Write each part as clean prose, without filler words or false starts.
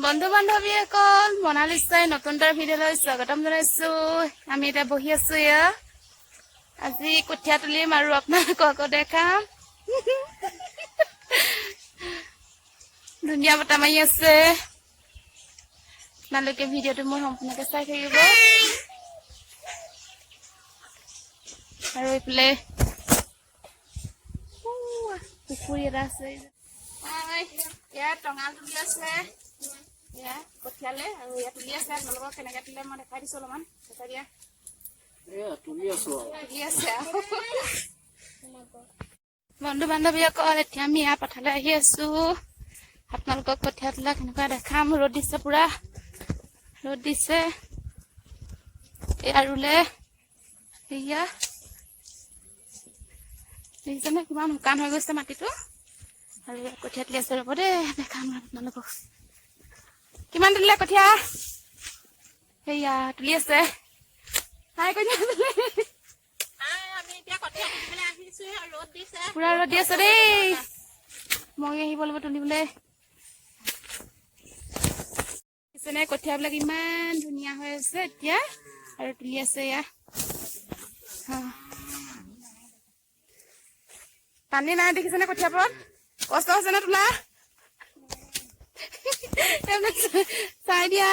বন্ধু বান্ধৱীসকল মনালিছাই নতুন এটা ভিডিঅ'লৈ স্বাগতম জনাইছো। আমি এতিয়া বহি আছো ইয়া আজি কঠীয়া তুলিম আৰু আপোনালোকক দেখাম। ধুনীয়া বতাহ মাৰি আছে, আপোনালোকে ভিডিঅ'টো মোৰ সম্পূৰ্ণকৈ চাই থাকিব। আৰু এইফালে পুখুৰী এটা আছে, ইয়াত টঙাল তুলি আছে, কঠিয়ালে আৰু ইয়াত তুলি আছে। আপোনালোকক কেনেকে তুলে মই দেখাই দিছো, অলপমান দেখাই দিয়া। বন্ধু বান্ধৱীসকল এতিয়া আমি ইয়াৰ পথাৰলৈ আহি আছো। আপোনালোকক কঠীয়া তোলা কেনেকুৱা দেখাম। ৰ'দ দিছে, পুৰা ৰ'দ দিছে। এয়া ৰুলে, সেয়া দেখিছেনে কিমান শুকান হৈ গৈছে মাটিটো। আৰু কঠীয়া তুলি আছে, ৰ'ব দেই দেখাম আপোনালোকক। কিমান তুলিলে কঠীয়া? সেয়া তুলি আছে। পুৰা ৰ'দ দি আছে দেই, মই আহিব লাগিব তুলিবলৈ। দেখিছেনে কঠীয়াবিলাক ইমান ধুনীয়া হৈ আছে এতিয়া, আৰু তুলি আছে। এয়া পানী নাই, দেখিছেনে কঠীয়াবোৰত কষ্ট হৈছে নে তোলা? চাই দিয়া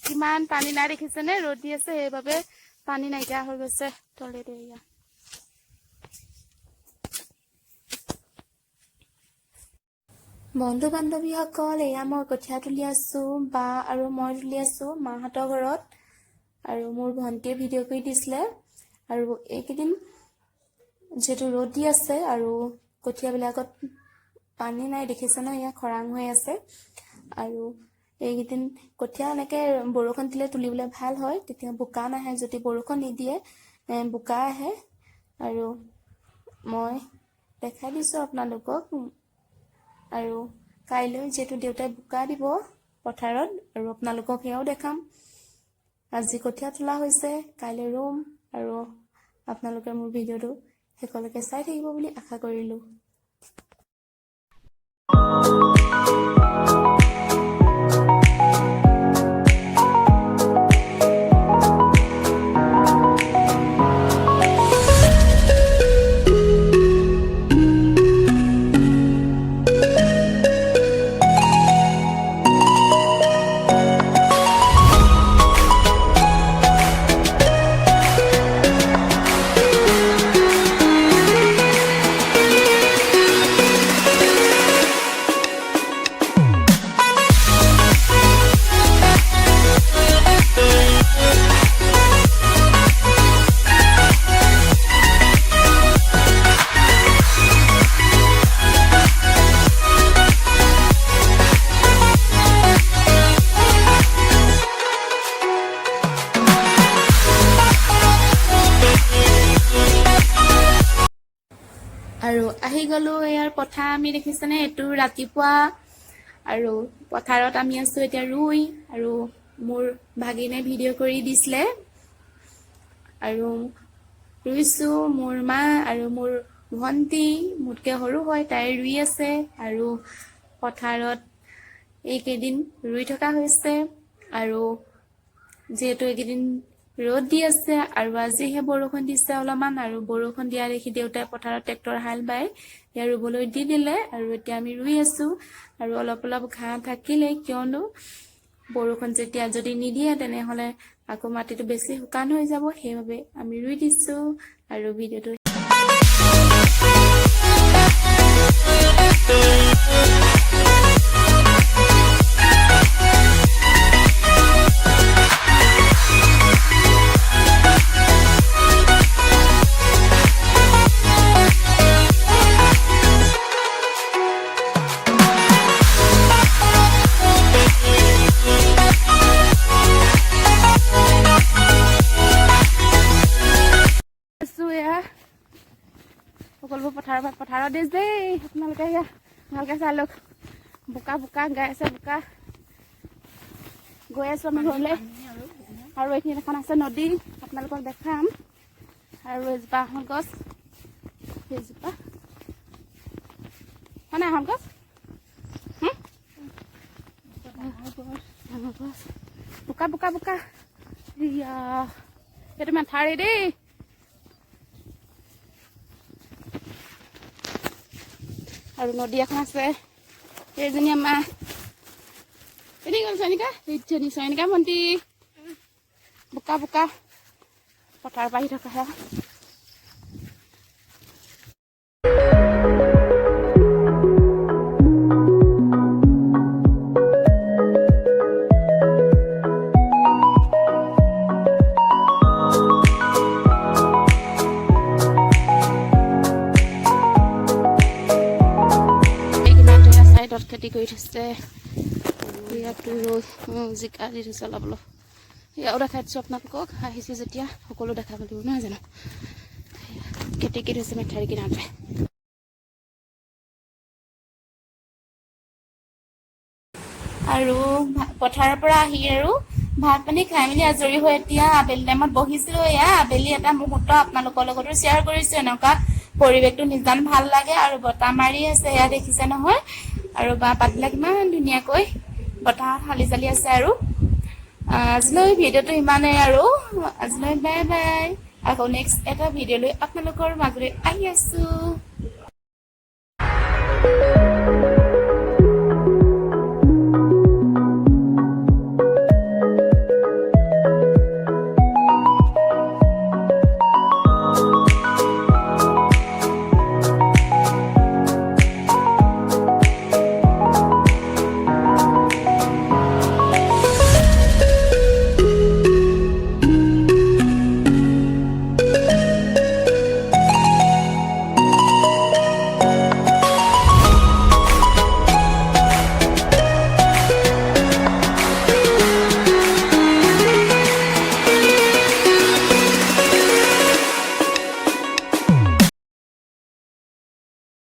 কিমান পানী নাই, দেখিছেনে ৰ'দ দি আছে সেইবাবে পানী নাইকিয়া হৈ গৈছে তলেৰে। এয়া বন্ধু বান্ধৱীসকল এয়া মই কঠীয়া তুলি আছো, বা আৰু মই তুলি আছো মাহঁতৰ ঘৰত। আৰু মোৰ ভণ্টিয়ে ভিডিঅ' কৰি দিছিলে। আৰু এইকেইদিন যিহেতু ৰ'দ দি আছে আৰু কঠীয়াবিলাকত পানী নাই, দেখিছে ন এয়া খৰাং হৈ আছে। আৰু এইকেইদিন কঠীয়া এনেকে বৰষুণ দিলে তুলিবলৈ ভাল হয়, তেতিয়া বোকা নাহে। যদি বৰষুণ নিদিয়ে বোকা আহে। আৰু মই দেখাই দিছো আপোনালোকক। আৰু কাইলৈ যিহেতু দেউতাই বোকা দিব পথাৰত, আৰু আপোনালোকক সেয়াও দেখাম। আজি কঠীয়া তোলা হৈছে, কাইলৈ ৰুম। আৰু আপোনালোকে মোৰ ভিডিঅ'টো শেষলৈকে চাই থাকিব বুলি আশা কৰিলোঁ। আৰু আহি গলো ইয়াৰ পথাৰ। আমি দেখিছেনে এইটো ৰাতিপুৱা, আৰু পথাৰত আমি আছো এতিয়া ৰুই। আৰু মোৰ ভাগিনে ভিডিঅ' কৰি দিছিলে, আৰু ৰুইছো। মোৰ মা আৰু মোৰ ভণ্টি মোতকে সৰু হয়, তাই ৰুই আছে। আৰু পথাৰত এইকেইদিন ৰুই থকা হৈছে। আৰু যিহেতু এইকেইদিন ৰ'দ দি আছে আৰু আজিহে বৰষুণ দিছে অলপমান। আৰু বৰষুণ দিয়া দেখি দেউতাই পথাৰত ট্ৰেক্টৰ হাল বাই ইয়াৰ ৰুবলৈ দি দিলে। আৰু এতিয়া আমি ৰুই আছো। আৰু অলপ অলপ ঘাঁহ থাকিলে, কিয়নো বৰষুণ যেতিয়া যদি নিদিয়ে তেনেহলে আকৌ মাটিটো বেছি শুকান হৈ যাব, সেইবাবে আমি ৰুই দিছো। আৰু ভিডিঅ'টো সকলোবোৰ পথাৰত দিছ দেই। আপোনালোকে এয়া ভালকে চাই লওক, বোকা বোকা গাই আছে, বোকা গৈ আছো আমি ঘৰলে। আৰু এইখিনি এখন আছে নদী, আপোনালোকক দেখাম। আৰু এজোপা আহত গছ, সেইজোপা মানে আহত গছ বোকা বোকা বোকা ইয়া সেইটো মাথাৰে দেই আৰু নদী এখন আছে এইজনী আমাৰ এনে গ'ল চয়নিকা এইজনী চয়নিকা ভণ্টি বোকা বোকা পথাৰ পাহি থকা হে খেতি কৰি থৈছে ইয়াতো জিকা দি থৈছে অলপ অলপ ইয়াও দেখাই দিছোঁ আপোনালোকক আহিছোঁ যেতিয়া সকলো দেখাব লাগিব নহয় জানো খেতি কৰি থৈছে মেঠাৰি কিনাৰতে আৰু পথাৰৰ পৰা আহি আৰু ভাত পানী খাই মেলি আজৰি হৈ এতিয়া আবেলি টাইমত বহিছিলোঁ এয়া আবেলি এটা মুহূৰ্ত আপোনালোকৰ লগতো শ্বেয়াৰ কৰিছোঁ এনেকুৱা পৰিৱেশটো নিজান ভাল লাগে আৰু বতাহ মাৰি আছে এয়া দেখিছে নহয় আৰু বাঁহ পাতবিলাক ইমান ধুনীয়াকৈ বতাহত হালি চালি আছে আৰু আজিলৈ ভিডিঅ'টো ইমানেই আৰু আজিলৈ বাই বাই আকৌ নেক্সট এটা ভিডিঅ' লৈ আপোনালোকৰ মাজলৈ আহি আছোঁ